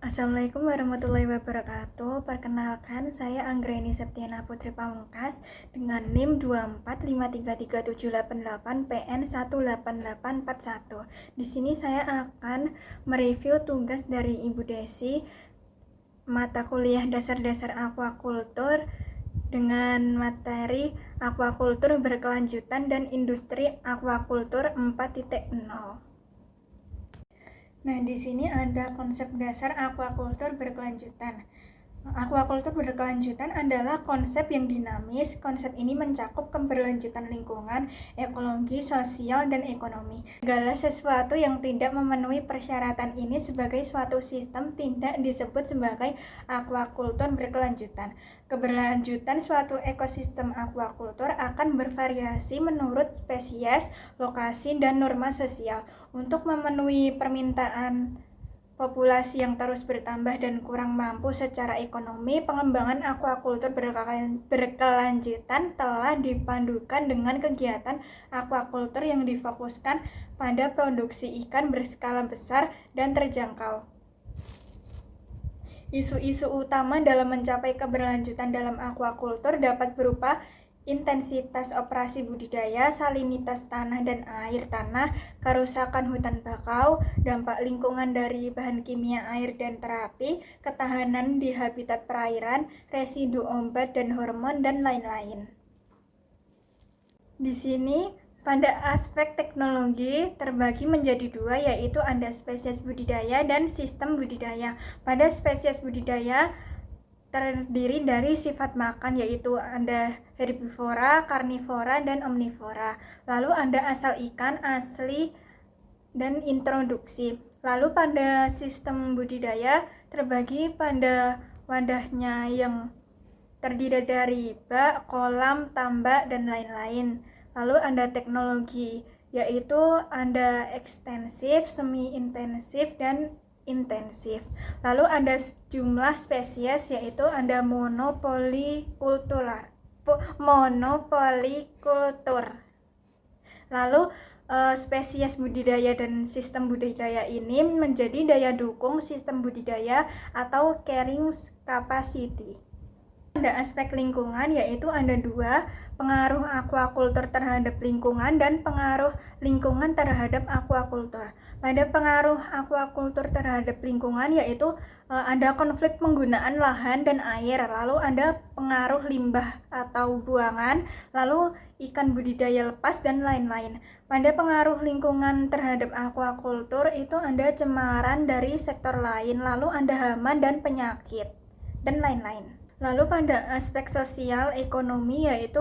Assalamualaikum warahmatullahi wabarakatuh. Perkenalkan, saya Anggreni Septiana Putri Pamungkas dengan NIM 2453378 PN 18841. Di sini saya akan mereview tugas dari Ibu Desi mata kuliah dasar-dasar aquaculture dengan materi aquaculture berkelanjutan dan industri aquaculture 4.0. Nah, di sini ada konsep dasar aquaculture berkelanjutan. Aquaculture berkelanjutan adalah konsep yang dinamis. Konsep ini mencakup keberlanjutan lingkungan, ekologi, sosial, dan ekonomi. Segala sesuatu yang tidak memenuhi persyaratan ini sebagai suatu sistem tidak disebut sebagai aquaculture berkelanjutan. Keberlanjutan suatu ekosistem aquaculture akan bervariasi menurut spesies, lokasi, dan norma sosial. Untuk memenuhi permintaan populasi yang terus bertambah dan kurang mampu secara ekonomi, pengembangan aquaculture berkelanjutan telah dipadukan dengan kegiatan aquaculture yang difokuskan pada produksi ikan berskala besar dan terjangkau. Isu-isu utama dalam mencapai keberlanjutan dalam aquaculture dapat berupa intensitas operasi budidaya, salinitas tanah dan air tanah, kerusakan hutan bakau, dampak lingkungan dari bahan kimia air dan terapi, ketahanan di habitat perairan, residu obat dan hormon, dan lain-lain. Di sini pada aspek teknologi terbagi menjadi dua, yaitu ada spesies budidaya dan sistem budidaya. Pada spesies budidaya terdiri dari sifat makan, yaitu ada herbivora, karnivora, dan omnivora. Lalu ada asal ikan, asli, dan introduksi. Lalu pada sistem budidaya terbagi pada wadahnya yang terdiri dari bak, kolam, tambak, dan lain-lain. Lalu ada teknologi, yaitu ada ekstensif, semi-intensif, dan intensif. Lalu ada jumlah spesies, yaitu ada monopolikultur. Lalu spesies budidaya dan sistem budidaya ini menjadi daya dukung sistem budidaya atau carrying capacity. Ada aspek lingkungan, yaitu ada dua, pengaruh aquaculture terhadap lingkungan dan pengaruh lingkungan terhadap aquaculture. Pada pengaruh aquaculture terhadap lingkungan, yaitu ada konflik penggunaan lahan dan air, lalu ada pengaruh limbah atau buangan, lalu ikan budidaya lepas, dan lain-lain. Pada pengaruh lingkungan terhadap aquaculture itu ada cemaran dari sektor lain, lalu ada hama dan penyakit, dan lain-lain. Lalu pada aspek sosial ekonomi, yaitu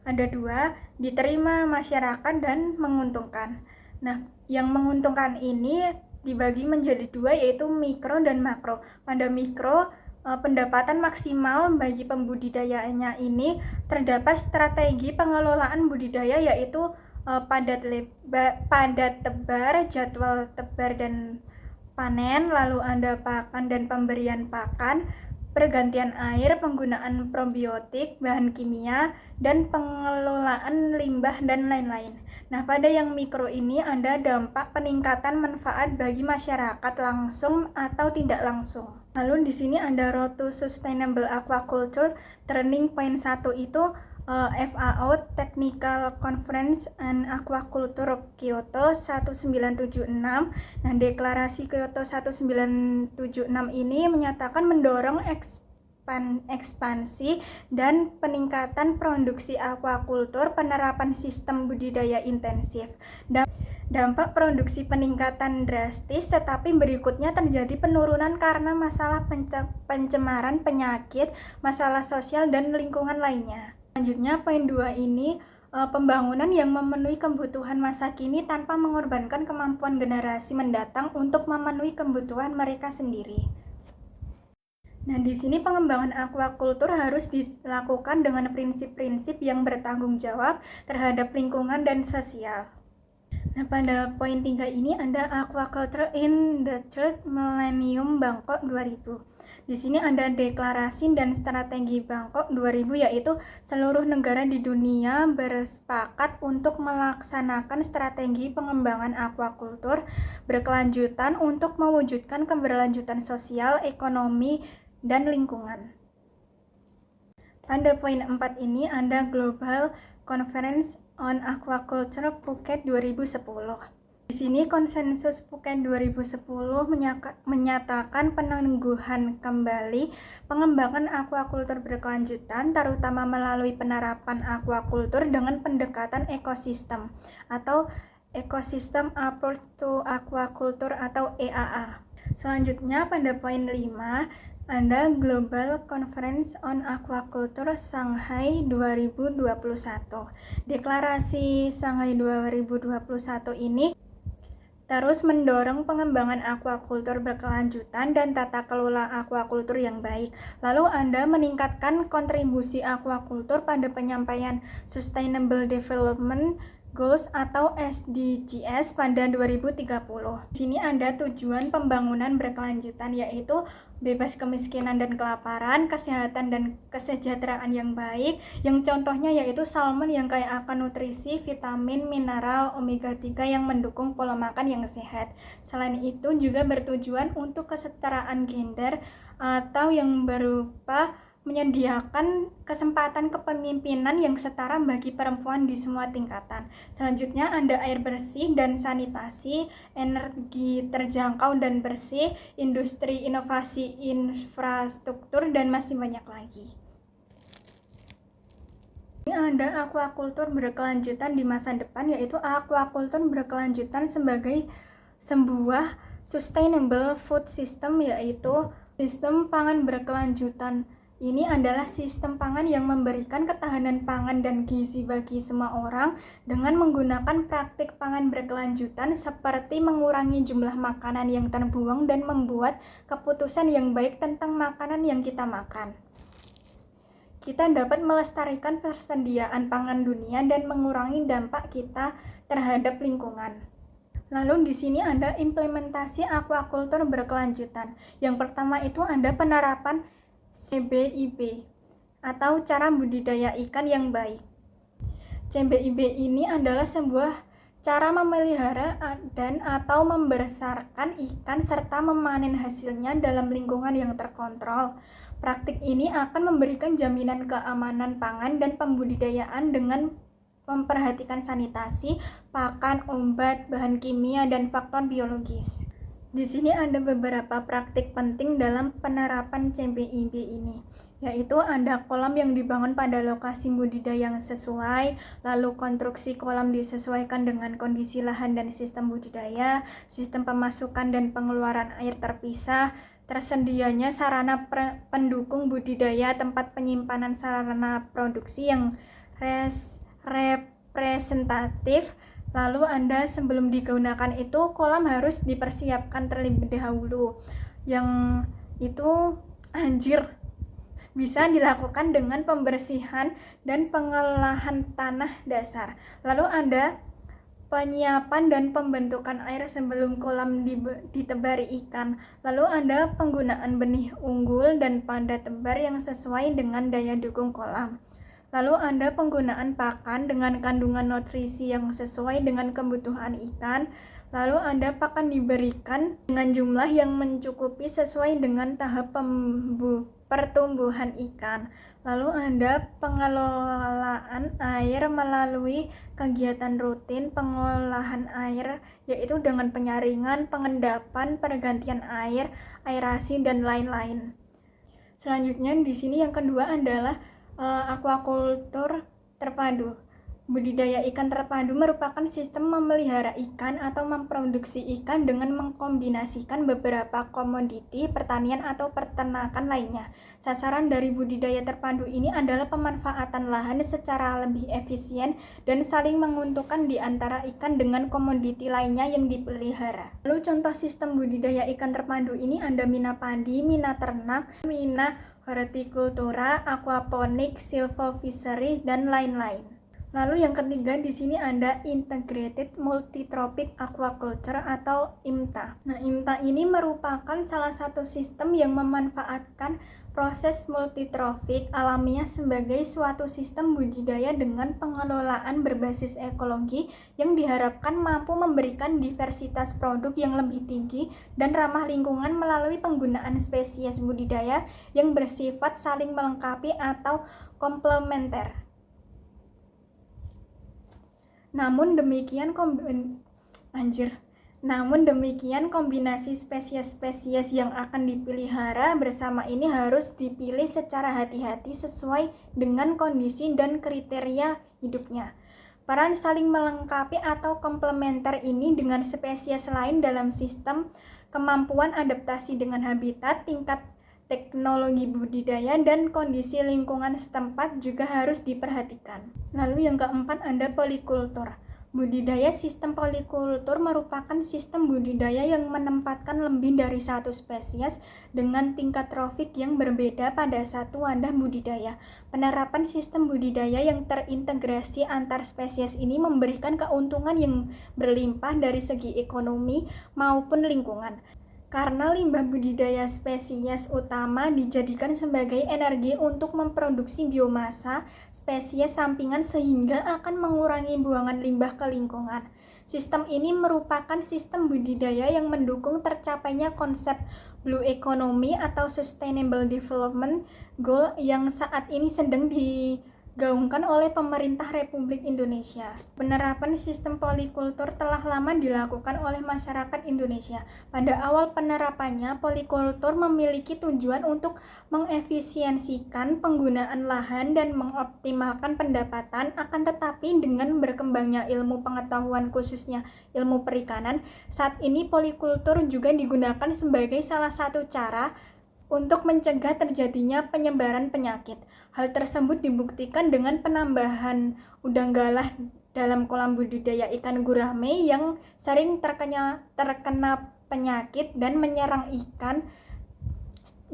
ada dua, diterima masyarakat dan menguntungkan. Nah, yang menguntungkan ini dibagi menjadi dua, yaitu mikro dan makro. Pada mikro, pendapatan maksimal bagi pembudidayanya ini terdapat strategi pengelolaan budidaya, yaitu padat tebar, jadwal tebar dan panen, lalu ada pakan dan pemberian pakan, pergantian air, penggunaan probiotik, bahan kimia, dan pengelolaan limbah, dan lain-lain. Nah, pada yang mikro ini ada dampak peningkatan manfaat bagi masyarakat langsung atau tidak langsung. Lalu di sini ada Road to Sustainable Aquaculture, Turning Point 1 itu FAO Technical Conference on Aquaculture Kyoto 1976. Nah, deklarasi Kyoto 1976 ini menyatakan mendorong ekspansi dan peningkatan produksi aquaculture, penerapan sistem budidaya intensif. Dampak produksi peningkatan drastis, tetapi berikutnya terjadi penurunan karena masalah pencemaran, penyakit, masalah sosial, dan lingkungan lainnya. Selanjutnya, poin 2 ini pembangunan yang memenuhi kebutuhan masa kini tanpa mengorbankan kemampuan generasi mendatang untuk memenuhi kebutuhan mereka sendiri. Nah, di sini pengembangan aquaculture harus dilakukan dengan prinsip-prinsip yang bertanggung jawab terhadap lingkungan dan sosial. Nah, pada poin 3 ini ada aquaculture in the Third Millennium Bangkok 2000. Di sini ada deklarasi dan strategi Bangkok 2000, yaitu seluruh negara di dunia bersepakat untuk melaksanakan strategi pengembangan aquaculture berkelanjutan untuk mewujudkan keberlanjutan sosial, ekonomi, dan lingkungan. Pada poin 4 ini ada Global Conference on Aquaculture Phuket 2010. Di sini konsensus Phuket 2010 menyatakan penangguhan kembali pengembangan aquaculture berkelanjutan, terutama melalui penerapan aquaculture dengan pendekatan ekosistem atau Ecosystem Approach to Aquaculture atau EAA. Selanjutnya pada poin 5 ada Global Conference on Aquaculture Shanghai 2021. Deklarasi Shanghai 2021 ini terus mendorong pengembangan aquaculture berkelanjutan dan tata kelola aquaculture yang baik. Lalu Anda meningkatkan kontribusi aquaculture pada penyampaian Sustainable Development Goals atau SDGs pada 2030. Di sini ada tujuan pembangunan berkelanjutan, yaitu bebas kemiskinan dan kelaparan, kesehatan dan kesejahteraan yang baik, yang contohnya yaitu salmon yang kaya akan nutrisi, vitamin, mineral, omega 3 yang mendukung pola makan yang sehat. Selain itu juga bertujuan untuk kesetaraan gender atau yang berupa menyediakan kesempatan kepemimpinan yang setara bagi perempuan di semua tingkatan. Selanjutnya ada air bersih dan sanitasi, energi terjangkau dan bersih, industri inovasi infrastruktur, dan masih banyak lagi. Ini ada aquaculture berkelanjutan di masa depan, yaitu aquaculture berkelanjutan sebagai sebuah sustainable food system, yaitu sistem pangan berkelanjutan. Ini adalah sistem pangan yang memberikan ketahanan pangan dan gizi bagi semua orang dengan menggunakan praktik pangan berkelanjutan seperti mengurangi jumlah makanan yang terbuang dan membuat keputusan yang baik tentang makanan yang kita makan. Kita dapat melestarikan persediaan pangan dunia dan mengurangi dampak kita terhadap lingkungan. Lalu di sini ada implementasi aquaculture berkelanjutan. Yang pertama itu ada penerapan CBIB atau cara budidaya ikan yang baik. CBIB ini adalah sebuah cara memelihara dan atau membesarkan ikan serta memanen hasilnya dalam lingkungan yang terkontrol. Praktik ini akan memberikan jaminan keamanan pangan dan pembudidayaan dengan memperhatikan sanitasi, pakan, obat, bahan kimia, dan faktor biologis. Di sini ada beberapa praktik penting dalam penerapan CBIB ini, yaitu ada kolam yang dibangun pada lokasi budidaya yang sesuai, lalu konstruksi kolam disesuaikan dengan kondisi lahan dan sistem budidaya, sistem pemasukan dan pengeluaran air terpisah, tersedianya sarana pendukung budidaya, tempat penyimpanan sarana produksi yang representatif. Lalu Anda sebelum digunakan itu kolam harus dipersiapkan terlebih dahulu. Yang itu bisa dilakukan dengan pembersihan dan pengolahan tanah dasar. Lalu ada penyiapan dan pembentukan air sebelum kolam ditebari ikan. Lalu ada penggunaan benih unggul dan padat tebar yang sesuai dengan daya dukung kolam. Lalu ada penggunaan pakan dengan kandungan nutrisi yang sesuai dengan kebutuhan ikan. Lalu ada pakan diberikan dengan jumlah yang mencukupi sesuai dengan tahap pertumbuhan ikan. Lalu ada pengelolaan air melalui kegiatan rutin pengolahan air, yaitu dengan penyaringan, pengendapan, pergantian air, aerasi, dan lain-lain. Selanjutnya di sini yang kedua adalah aquaculture terpadu. Budidaya ikan terpadu merupakan sistem memelihara ikan atau memproduksi ikan dengan mengkombinasikan beberapa komoditi pertanian atau peternakan lainnya. Sasaran dari budidaya terpadu ini adalah pemanfaatan lahan secara lebih efisien dan saling menguntungkan di antara ikan dengan komoditi lainnya yang dipelihara. Lalu contoh sistem budidaya ikan terpadu ini ada mina padi, mina ternak, mina hortikultura, aquaponik, silvofishery, dan lain-lain. Lalu yang ketiga di sini ada Integrated Multi-Trophic Aquaculture atau IMTA. Nah, IMTA ini merupakan salah satu sistem yang memanfaatkan proses multitrofik alamiah sebagai suatu sistem budidaya dengan pengelolaan berbasis ekologi yang diharapkan mampu memberikan diversitas produk yang lebih tinggi dan ramah lingkungan melalui penggunaan spesies budidaya yang bersifat saling melengkapi atau komplementer. Namun demikian kombinasi spesies-spesies yang akan dipelihara bersama ini harus dipilih secara hati-hati sesuai dengan kondisi dan kriteria hidupnya. Peran saling melengkapi atau komplementer ini dengan spesies lain dalam sistem, kemampuan adaptasi dengan habitat, tingkat teknologi budidaya, dan kondisi lingkungan setempat juga harus diperhatikan. Lalu yang keempat ada polikultur. Budidaya sistem polikultur merupakan sistem budidaya yang menempatkan lebih dari satu spesies dengan tingkat trofik yang berbeda pada satu wadah budidaya. Penerapan sistem budidaya yang terintegrasi antar spesies ini memberikan keuntungan yang berlimpah dari segi ekonomi maupun lingkungan. Karena limbah budidaya spesies utama dijadikan sebagai energi untuk memproduksi biomasa spesies sampingan sehingga akan mengurangi buangan limbah ke lingkungan. Sistem ini merupakan sistem budidaya yang mendukung tercapainya konsep Blue Economy atau Sustainable Development Goal yang saat ini sedang digaungkan oleh pemerintah Republik Indonesia. Penerapan sistem polikultur telah lama dilakukan oleh masyarakat Indonesia. Pada awal penerapannya, polikultur memiliki tujuan untuk mengefisiensikan penggunaan lahan dan mengoptimalkan pendapatan, akan tetapi dengan berkembangnya ilmu pengetahuan khususnya ilmu perikanan, saat ini polikultur juga digunakan sebagai salah satu cara untuk mencegah terjadinya penyebaran penyakit. Hal tersebut dibuktikan dengan penambahan udang galah dalam kolam budidaya ikan gurame yang sering terkena penyakit dan menyerang ikan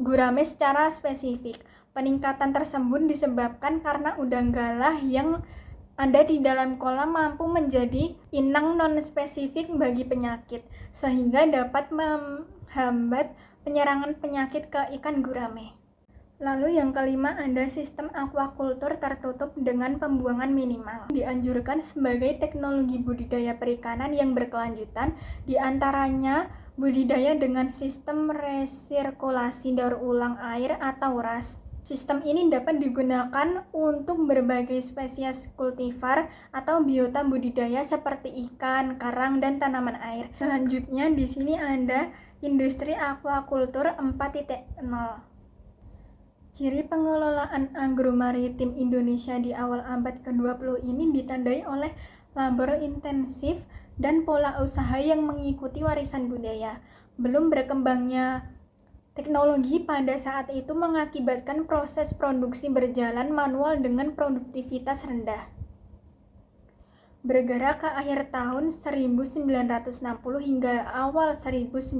gurame secara spesifik. Peningkatan tersebut disebabkan karena udang galah yang ada di dalam kolam mampu menjadi inang non-spesifik bagi penyakit, sehingga dapat menghambat penyerangan penyakit ke ikan gurame. Lalu yang kelima ada sistem aquaculture tertutup dengan pembuangan minimal. Dianjurkan sebagai teknologi budidaya perikanan yang berkelanjutan, diantaranya budidaya dengan sistem resirkulasi daur ulang air atau RAS. Sistem ini dapat digunakan untuk berbagai spesies kultivar atau biota budidaya seperti ikan, karang, dan tanaman air. Selanjutnya di sini ada industri aquaculture 4.0. Ciri pengelolaan agromaritim Indonesia di awal abad ke-20 ini ditandai oleh labor intensif dan pola usaha yang mengikuti warisan budaya. Belum berkembangnya teknologi pada saat itu mengakibatkan proses produksi berjalan manual dengan produktivitas rendah. Bergerak ke akhir tahun 1960 hingga awal 1990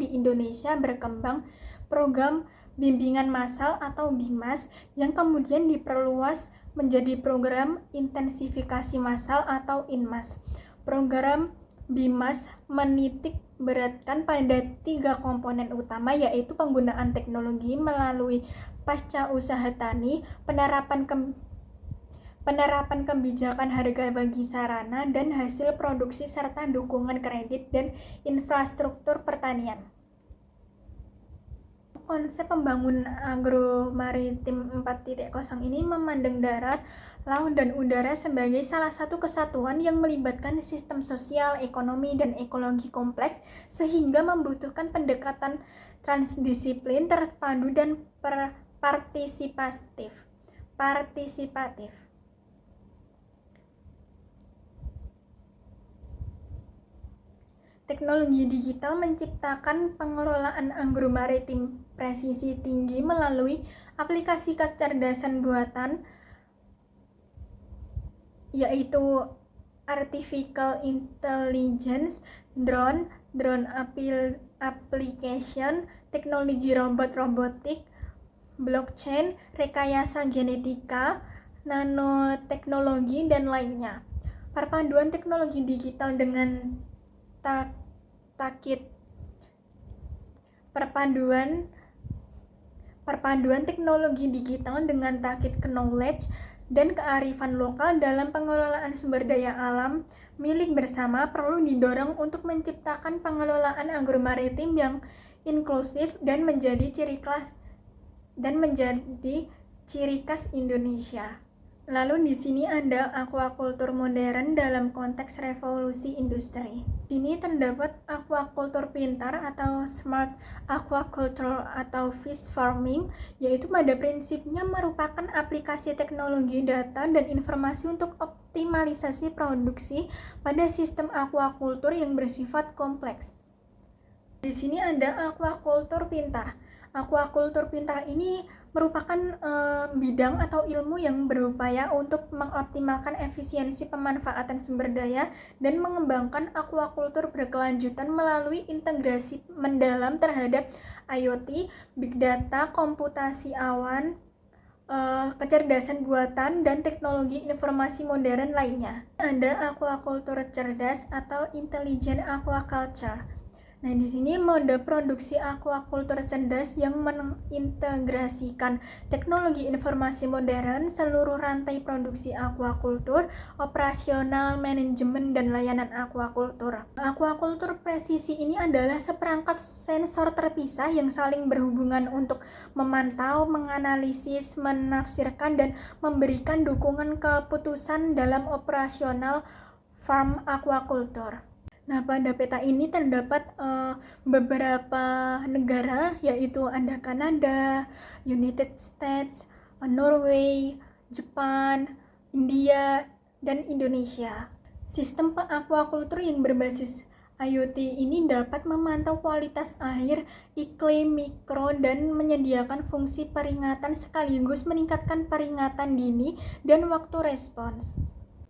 di Indonesia berkembang program bimbingan massal atau BIMAS yang kemudian diperluas menjadi program intensifikasi massal atau INMAS. Program BIMAS menitik beratkan pada 3 komponen utama, yaitu penggunaan teknologi melalui pasca usaha tani, penerapan kebijakan harga bagi sarana dan hasil produksi serta dukungan kredit dan infrastruktur pertanian. Konsep pembangunan agromaritim 4.0 ini memandang darat, laut, dan udara sebagai salah satu kesatuan yang melibatkan sistem sosial, ekonomi, dan ekologi kompleks sehingga membutuhkan pendekatan transdisiplin, terpadu, dan partisipatif. Teknologi digital menciptakan pengelolaan agromaritim presisi tinggi melalui aplikasi kecerdasan buatan, yaitu artificial intelligence, drone application, teknologi robotik, blockchain, rekayasa genetika, nanoteknologi, dan lainnya. Perpaduan teknologi digital dengan perpaduan teknologi digital dengan takit knowledge dan kearifan lokal dalam pengelolaan sumber daya alam milik bersama perlu didorong untuk menciptakan pengelolaan agromaritim yang inklusif dan menjadi ciri khas Indonesia. Lalu di sini ada aquaculture modern dalam konteks revolusi industri. Di sini terdapat aquaculture pintar atau smart aquaculture atau fish farming, yaitu pada prinsipnya merupakan aplikasi teknologi data dan informasi untuk optimalisasi produksi pada sistem aquaculture yang bersifat kompleks. Di sini ada aquaculture pintar. Aquaculture pintar ini merupakan bidang atau ilmu yang berupaya untuk mengoptimalkan efisiensi pemanfaatan sumber daya dan mengembangkan aquaculture berkelanjutan melalui integrasi mendalam terhadap IoT, big data, komputasi awan, kecerdasan buatan, dan teknologi informasi modern lainnya. Ada aquaculture cerdas atau intelligent aquaculture. Nah, di sini mode produksi aquaculture cerdas yang mengintegrasikan teknologi informasi modern, seluruh rantai produksi aquaculture, operasional, manajemen, dan layanan aquaculture. Aquaculture presisi ini adalah seperangkat sensor terpisah yang saling berhubungan untuk memantau, menganalisis, menafsirkan, dan memberikan dukungan keputusan dalam operasional farm aquaculture. Nah, pada peta ini terdapat beberapa negara, yaitu ada Kanada, United States, Norway, Jepang, India, dan Indonesia. Sistem aquaculture yang berbasis IoT ini dapat memantau kualitas air, iklim, mikro, dan menyediakan fungsi peringatan sekaligus meningkatkan peringatan dini dan waktu respons.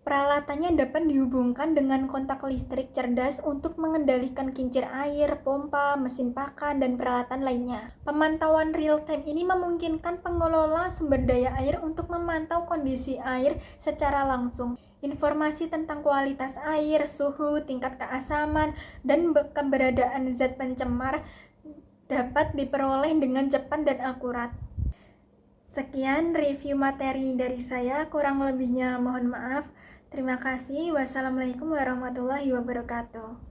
Peralatannya dapat dihubungkan dengan kontak listrik cerdas untuk mengendalikan kincir air, pompa, mesin pakan, dan peralatan lainnya. Pemantauan real-time ini memungkinkan pengelola sumber daya air untuk memantau kondisi air secara langsung. Informasi tentang kualitas air, suhu, tingkat keasaman, dan keberadaan zat pencemar dapat diperoleh dengan cepat dan akurat. Sekian review materi dari saya, kurang lebihnya mohon maaf. Terima kasih. Wassalamualaikum warahmatullahi wabarakatuh.